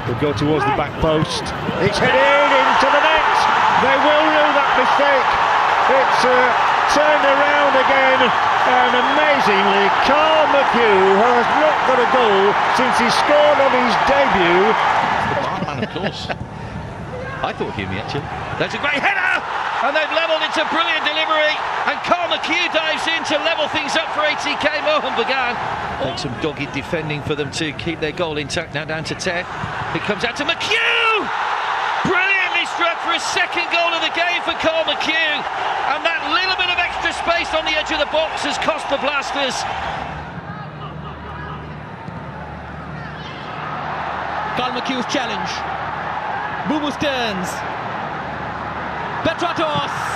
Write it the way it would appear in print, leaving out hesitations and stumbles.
Will go towards the back post. It's headed into the net. They will do that mistake. It's turned around again, and amazingly, Carl McHugh has not got a goal since he scored on his debut. The barman, of course. I thought Hume actually. There's a great header, and they've levelled. It's a brilliant delivery, and Carl McHugh dives in to level things up for ATK Mohan Bagan. Take some dogged defending for them to keep their goal intact. Now down to Ter. It comes out to McHugh. Brilliantly struck for a second goal of the game for Carl McHugh, and that little bit of extra space on the edge of the box has cost the Blasters. Carl McHugh's challenge. Bumus turns. Petratos.